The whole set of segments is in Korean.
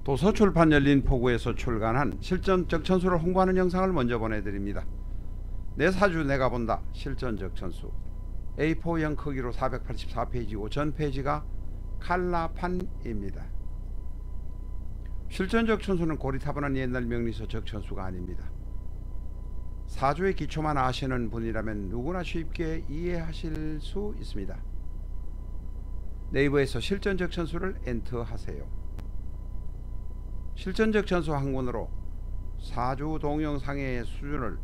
도서출판 열린포구에서 출간한 실전적천수를 홍보하는 영상을 먼저 보내드립니다. 내 사주 내가 본다 실전적천수 A4형 크기로 484페이지고 전페이지가 칼라판입니다. 실전적천수는 고리타분한 옛날 명리서 적천수가 아닙니다. 사주의 기초만 아시는 분이라면 누구나 쉽게 이해하실 수 있습니다. 네이버에서 실전적천수를 엔터하세요. 실전적천수 한권으로 사주 동영상의 수준을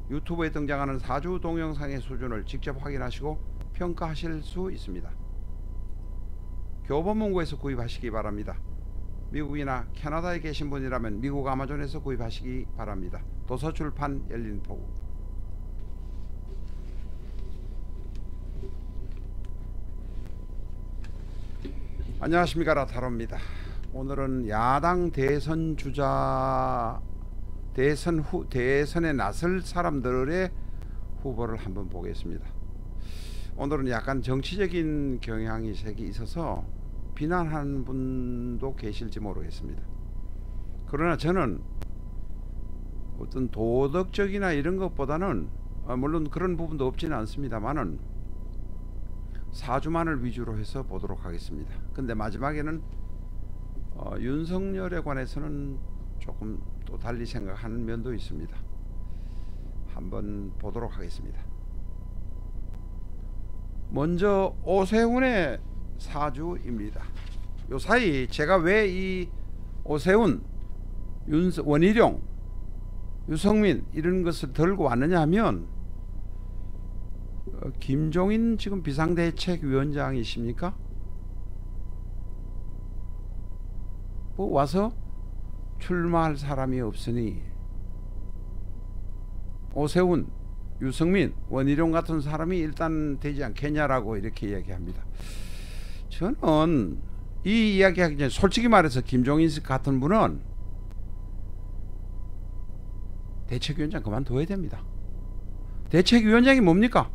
유튜브에 등장하는 사주 동영상의 수준을 직접 확인하시고 평가하실 수 있습니다. 교보문고에서 구입하시기 바랍니다. 미국이나 캐나다에 계신 분이라면 미국 아마존에서 구입하시기 바랍니다. 도서출판 열린포구. 안녕하십니까, 라타로입니다. 오늘은 야당 대선 주자 대선에 나설 사람들의 후보를 한번 보겠습니다. 오늘은 약간 정치적인 경향이 색이 있어서 비난하는 분도 계실지 모르겠습니다. 그러나 저는 어떤 도덕적이나 이런 것보다는 물론 그런 부분도 없지는 않습니다만은 사주만을 위주로 해서 보도록 하겠습니다. 근데 마지막에는 윤석열에 관해서는 조금 또 달리 생각하는 면도 있습니다. 한번 보도록 하겠습니다. 먼저 오세훈의 사주입니다. 요 사이 제가 왜 이 오세훈, 원희룡, 유성민 이런 것을 들고 왔느냐 하면 김종인 지금 비상대책위원장이십니까? 뭐 와서 출마할 사람이 없으니 오세훈, 유성민, 원희룡 같은 사람이 일단 되지 않겠냐라고 이렇게 이야기합니다. 저는 이 이야기하기 전에 솔직히 말해서 김종인 같은 분은 대책위원장 그만둬야 됩니다. 대책위원장이 뭡니까?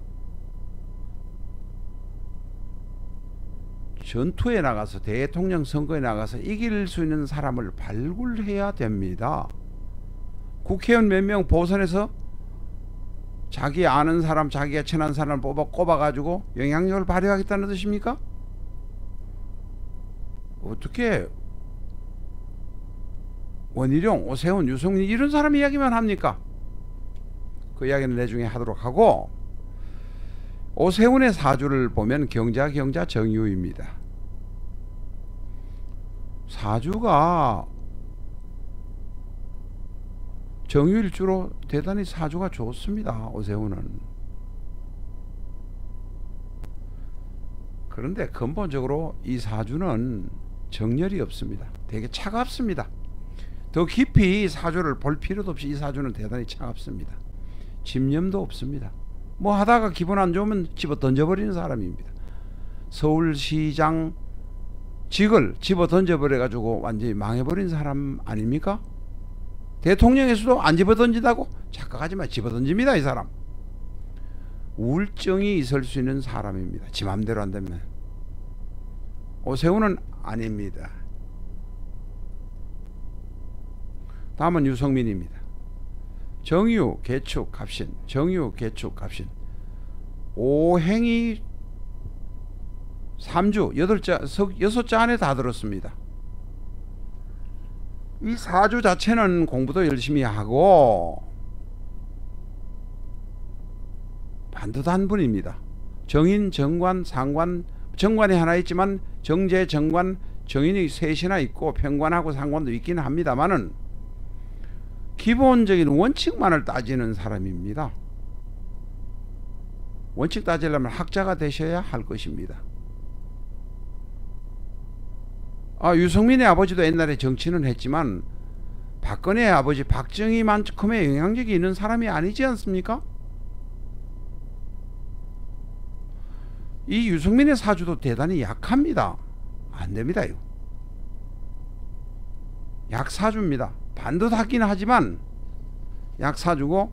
전투에 나가서 대통령 선거에 나가서 이길 수 있는 사람을 발굴해야 됩니다. 국회의원 몇 명 보선해서 자기 아는 사람, 자기가 친한 사람을 꼽아가지고 영향력을 발휘하겠다는 뜻입니까? 어떻게 원희룡, 오세훈, 유승민 이런 사람 이야기만 합니까? 그 이야기는 나중에 하도록 하고, 오세훈의 사주를 보면 경자 정유입니다. 사주가 정유일주로 대단히 사주가 좋습니다. 오세훈은. 그런데 근본적으로 이 사주는 정열이 없습니다. 되게 차갑습니다. 더 깊이 사주를 볼 필요도 없이 이 사주는 대단히 차갑습니다. 집념도 없습니다. 뭐 하다가 기분 안 좋으면 집어 던져버리는 사람입니다. 서울시장 직을 집어 던져버려 가지고 완전히 망해버린 사람 아닙니까? 대통령에서도 안 집어 던진다고? 착각하지마. 집어 던집니다. 이 사람 우울증이 있을 수 있는 사람입니다. 지 맘대로 한다면. 오세훈은 아닙니다. 다음은 유성민입니다. 정유, 개축, 갑신. 정유, 개축, 갑신. 오행이 3주, 6자 안에 다 들었습니다. 이 사주 자체는 공부도 열심히 하고 반듯한 분입니다. 정인, 정관, 상관, 정관이 하나 있지만 정제, 정관, 정인이 셋이나 있고 편관하고 상관도 있기는 합니다만은 기본적인 원칙만을 따지는 사람입니다. 원칙 따지려면 학자가 되셔야 할 것입니다. 유성민의 아버지도 옛날에 정치는 했지만 박근혜의 아버지 박정희만큼의 영향력이 있는 사람이 아니지 않습니까? 이 유성민의 사주도 대단히 약합니다. 안됩니다. 이거 약사주입니다. 반듯하긴 하지만 약사주고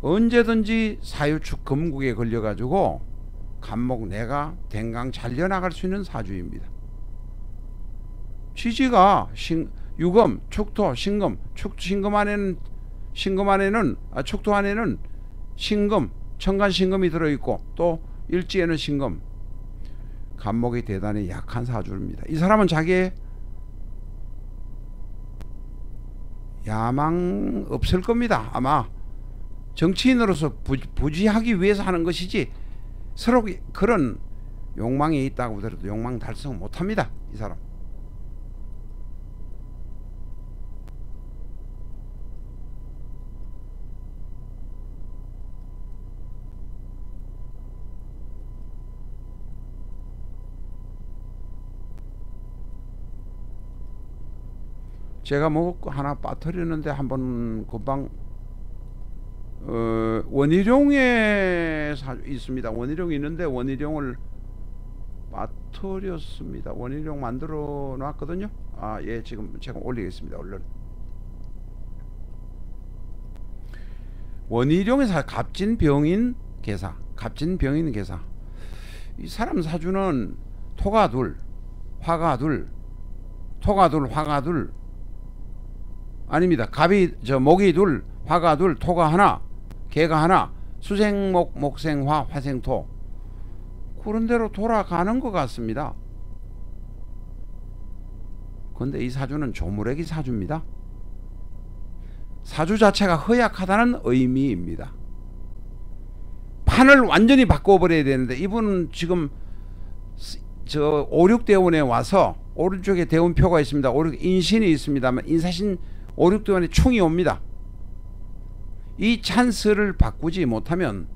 언제든지 사유축 금국에 걸려가지고 간목 내가 댕강 잘려나갈 수 있는 사주입니다. 지지가 유금, 축토, 신금, 축토 안에는 신금, 천간신금이 들어있고 또 일지에는 신금. 간목이 대단히 약한 사주입니다. 이 사람은 자기의 야망 없을 겁니다. 아마 정치인으로서 부지하기 위해서 하는 것이지 서로 그런 욕망이 있다고 하더라도 욕망 달성 못합니다. 이 사람. 제가 뭐 하나 빠뜨렸는데 한번 금방 원희룡에 있습니다. 원희룡이 있는데 원희룡을 빠뜨렸습니다. 원희룡 만들어 놨거든요. 아, 예, 지금 제가 올리겠습니다. 얼른. 원희룡의 갑진병인 계사. 이 사람 사주는 토가 둘, 화가 둘, 토가 둘, 화가 둘. 아닙니다. 목이 둘, 화가 둘, 토가 하나, 개가 하나, 수생목, 목생화, 화생토. 그런 대로 돌아가는 것 같습니다. 그런데 이 사주는 조무래기 사주입니다. 사주 자체가 허약하다는 의미입니다. 판을 완전히 바꿔버려야 되는데 이분은 지금 저 5,6대운에 와서 오른쪽에 대운표가 있습니다. 인신이 있습니다만 인사신 5,6대운에 충이 옵니다. 이 찬스를 바꾸지 못하면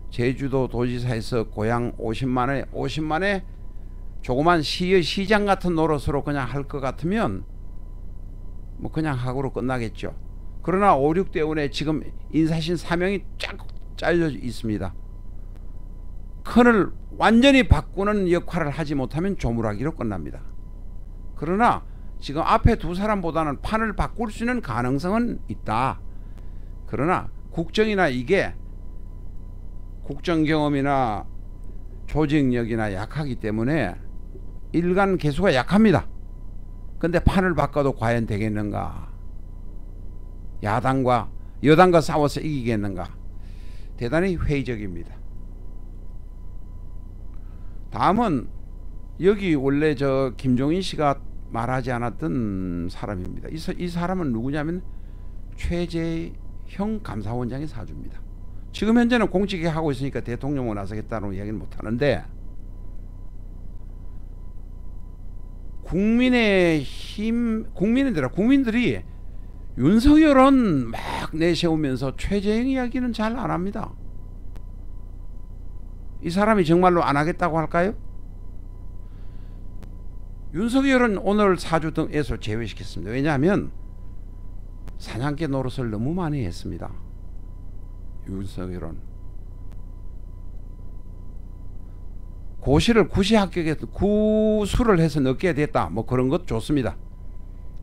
제주도 도지사에서 고향 50만에 조그만 시장 같은 노릇으로 그냥 할 것 같으면 뭐 그냥 하고로 끝나겠죠. 그러나 5,6대운에 지금 인사신 사명이 쫙 잘려 있습니다. 큰을 완전히 바꾸는 역할을 하지 못하면 조물하기로 끝납니다. 그러나 지금 앞에 두 사람보다는 판을 바꿀 수 있는 가능성은 있다. 그러나 국정이나 이게 국정 경험이나 조직력이나 약하기 때문에 일간 개수가 약합니다. 근데 판을 바꿔도 과연 되겠는가? 여당과 싸워서 이기겠는가? 대단히 회의적입니다. 다음은 여기 원래 저 김종인 씨가 말하지 않았던 사람입니다. 이 사람은 누구냐면 최재형 감사원장의 사주입니다. 지금 현재는 공직에 하고 있으니까 대통령으로 나서겠다는 이야기는 못하는데 국민들이 윤석열은 막 내세우면서 최재형 이야기는 잘 안 합니다. 이 사람이 정말로 안 하겠다고 할까요? 윤석열은 오늘 사주 등에서 제외시켰습니다. 왜냐하면 사냥개 노릇을 너무 많이 했습니다. 윤석열은 고시를 구시 합격해서 구수를 해서 넣게 됐다. 뭐 그런 것 좋습니다.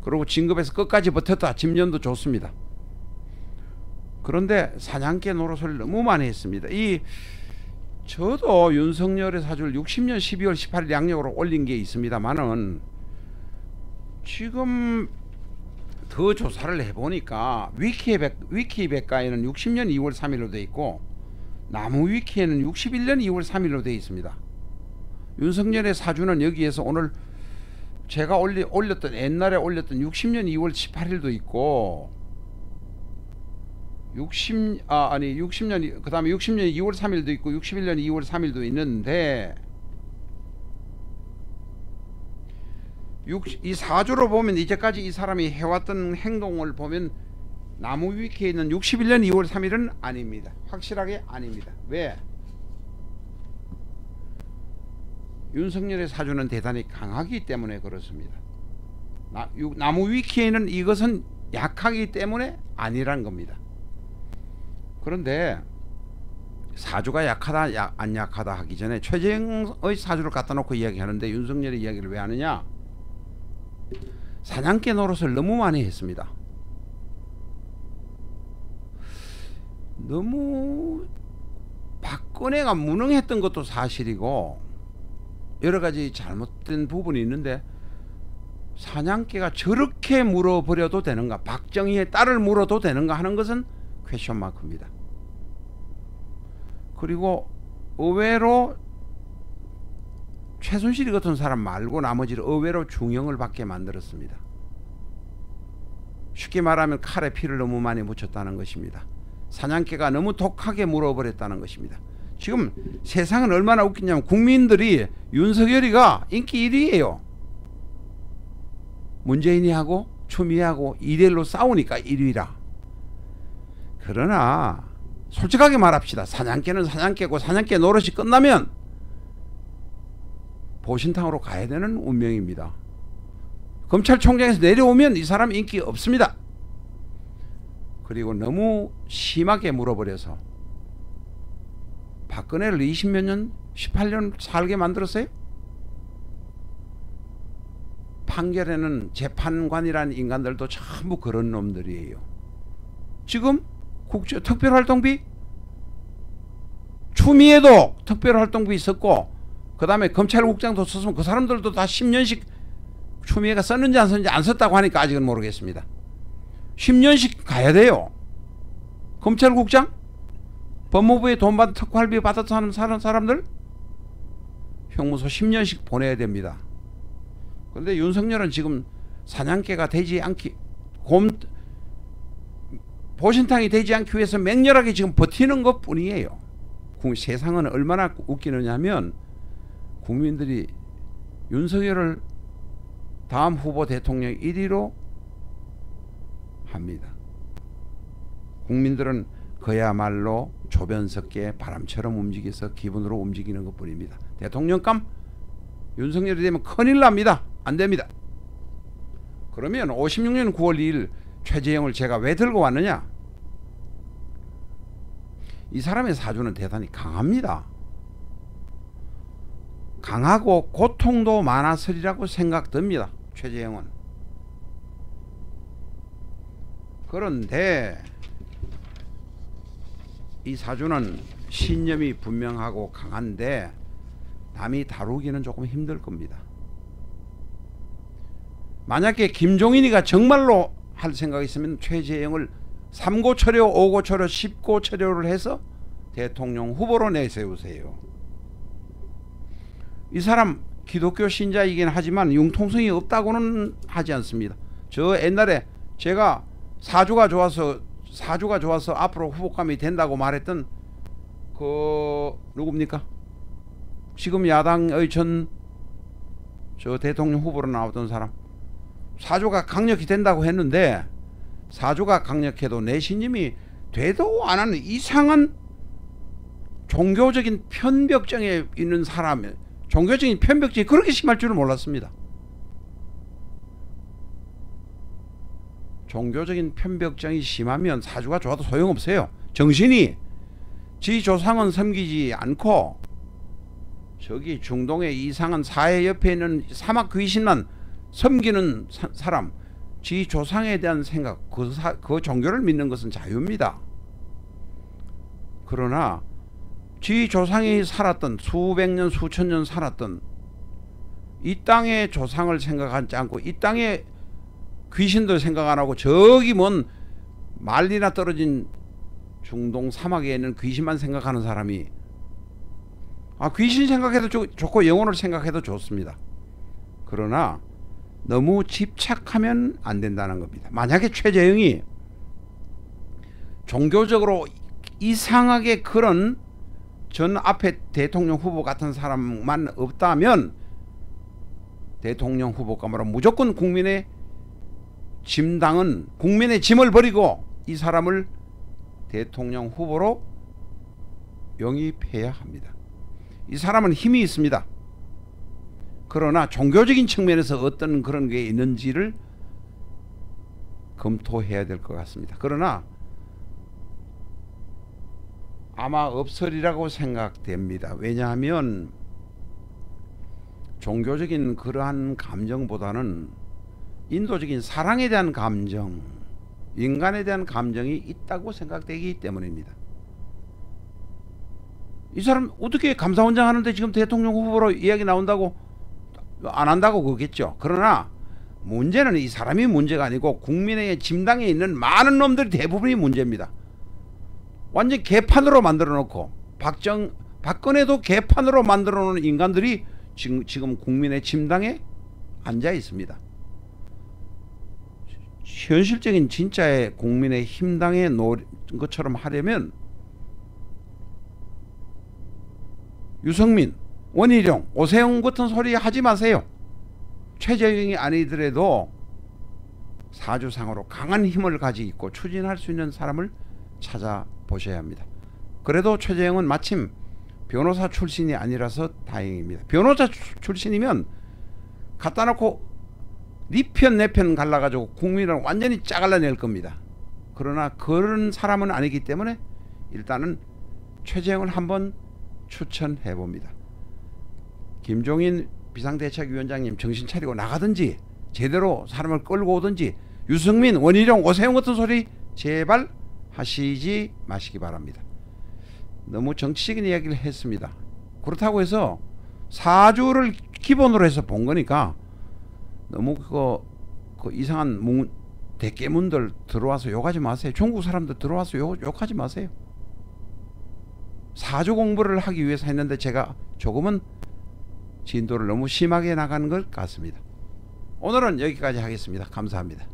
그리고 진급해서 끝까지 버텼다. 집년도 좋습니다. 그런데 사냥개 노릇을 너무 많이 했습니다. 저도 윤석열의 사주를 60년 12월 18일 양력으로 올린 게 있습니다만은 지금 더 조사를 해보니까 위키백과에는 60년 2월 3일로 돼 있고 나무위키에는 61년 2월 3일로 돼 있습니다. 윤석열의 사주는 여기에서 오늘 제가 올렸던 옛날에 올렸던 60년 2월 18일도 있고 60년 그 다음에 60년 2월 3일도 있고 61년 2월 3일도 있는데 이 사주로 보면 이제까지 이 사람이 해왔던 행동을 보면 나무 위키에 있는 61년 2월 3일은 아닙니다. 확실하게 아닙니다. 왜? 윤석열의 사주는 대단히 강하기 때문에 그렇습니다. 나무 위키에는 이것은 약하기 때문에 아니란 겁니다. 그런데 사주가 약하다 안 약하다 하기 전에 최재형의 사주를 갖다 놓고 이야기하는데 윤석열의 이야기를 왜 하느냐? 사냥개 노릇을 너무 많이 했습니다. 너무 박근혜가 무능했던 것도 사실이고 여러 가지 잘못된 부분이 있는데 사냥개가 저렇게 물어버려도 되는가, 박정희의 딸을 물어도 되는가 하는 것은 퀘스천 마크입니다. 그리고 의외로 최순실 같은 사람 말고 나머지를 의외로 중형을 받게 만들었습니다. 쉽게 말하면 칼에 피를 너무 많이 묻혔다는 것입니다. 사냥개가 너무 독하게 물어버렸다는 것입니다. 지금 세상은 얼마나 웃기냐면 국민들이 윤석열이가 인기 1위예요. 문재인이하고 추미애하고 2대1로 싸우니까 1위라. 그러나 솔직하게 말합시다. 사냥개는 사냥개고 사냥개 노릇이 끝나면 보신탕으로 가야 되는 운명입니다. 검찰총장에서 내려오면 이 사람 인기 없습니다. 그리고 너무 심하게 물어버려서 박근혜를 20몇 년, 18년 살게 만들었어요. 판결에는 재판관이라는 인간들도 전부 그런 놈들이에요. 지금 특별활동비, 추미애도 특별활동비 있었고 그 다음에 검찰국장도 썼으면 그 사람들도 다 10년씩 추미애가 썼는지 안 썼는지 안 썼다고 하니까 아직은 모르겠습니다. 10년씩 가야 돼요. 검찰국장? 법무부에 돈 받은 특활비 받았다는 사람들? 형무소 10년씩 보내야 됩니다. 그런데 윤석열은 지금 사냥개가 되지 않기, 보신탕이 되지 않기 위해서 맹렬하게 지금 버티는 것 뿐이에요. 세상은 얼마나 웃기느냐면 국민들이 윤석열을 다음 후보 대통령 1위로 합니다. 국민들은 그야말로 조변석계 바람처럼 움직여서 기분으로 움직이는 것 뿐입니다. 대통령감 윤석열이 되면 큰일 납니다. 안 됩니다. 그러면 56년 9월 2일 최재형을 제가 왜 들고 왔느냐? 이 사람의 사주는 대단히 강합니다. 강하고 고통도 많았으리라고 생각됩니다. 최재형은. 그런데 이 사주는 신념이 분명하고 강한데 남이 다루기는 조금 힘들 겁니다. 만약에 김종인이가 정말로 할 생각이 있으면 최재형을 3고 처료, 5고 처료, 10고 처료를 해서 대통령 후보로 내세우세요. 이 사람 기독교 신자이긴 하지만 융통성이 없다고는 하지 않습니다. 저 옛날에 제가 사주가 좋아서 앞으로 후보감이 된다고 말했던 그 누굽니까? 지금 야당의 저 대통령 후보로 나왔던 사람, 사주가 강력히 된다고 했는데 사주가 강력해도 내신님이 되도 안 하는 이상한 종교적인 편벽증에 있는 사람, 종교적인 편벽증이 그렇게 심할 줄은 몰랐습니다. 종교적인 편벽증이 심하면 사주가 좋아도 소용없어요. 정신이 지 조상은 섬기지 않고 저기 중동의 이상한 사해 옆에 있는 사막 귀신만 섬기는 사람, 지 조상에 대한 생각, 그 종교를 믿는 것은 자유입니다. 그러나 지 조상이 살았던 수백 년 수천 년 살았던 이 땅의 조상을 생각하지 않고 이 땅의 귀신들 생각 안 하고 저기 먼 말리나 떨어진 중동 사막에 있는 귀신만 생각하는 사람이 귀신 생각해도 좋고 영혼을 생각해도 좋습니다. 그러나 너무 집착하면 안 된다는 겁니다. 만약에 최재형이 종교적으로 이상하게 그런 전 앞에 대통령 후보 같은 사람만 없다면 대통령 후보감으로 무조건 국민의 짐당은 국민의 짐을 버리고 이 사람을 대통령 후보로 영입해야 합니다. 이 사람은 힘이 있습니다. 그러나 종교적인 측면에서 어떤 그런 게 있는지를 검토해야 될 것 같습니다. 그러나 아마 없으리라고 생각됩니다. 왜냐하면 종교적인 그러한 감정보다는 인도적인 사랑에 대한 감정, 인간에 대한 감정이 있다고 생각되기 때문입니다. 이 사람 어떻게 감사원장 하는데 지금 대통령 후보로 이야기 나온다고 안 한다고 그러겠죠. 그러나 문제는 이 사람이 문제가 아니고 국민의 짐당에 있는 많은 놈들이 대부분이 문제입니다. 완전 개판으로 만들어 놓고 박근혜도 개판으로 만들어 놓은 인간들이 지금 국민의 짐당에 앉아 있습니다. 현실적인 진짜의 국민의 힘당에 놓은 것처럼 하려면 유승민, 원희룡, 오세훈 같은 소리 하지 마세요. 최저영이 아니더라도 사주상으로 강한 힘을 가지고 있고 추진할 수 있는 사람을 찾아보셔야 합니다. 그래도 최재형은 마침 변호사 출신이 아니라서 다행입니다. 변호사 출신이면 갖다 놓고 네 편 내 편 갈라가지고 국민을 완전히 짜갈라낼 겁니다. 그러나 그런 사람은 아니기 때문에 일단은 최재형을 한번 추천해 봅니다. 김종인 비상대책위원장님 정신 차리고 나가든지 제대로 사람을 끌고 오든지 유승민, 원희룡, 오세훈 같은 소리 제발 하시지 마시기 바랍니다. 너무 정치적인 이야기를 했습니다. 그렇다고 해서 사주를 기본으로 해서 본 거니까 너무 그 이상한 대깨문들 들어와서 욕하지 마세요. 중국 사람들 들어와서 욕하지 마세요. 사주 공부를 하기 위해서 했는데 제가 조금은 진도를 너무 심하게 나가는 것 같습니다. 오늘은 여기까지 하겠습니다. 감사합니다.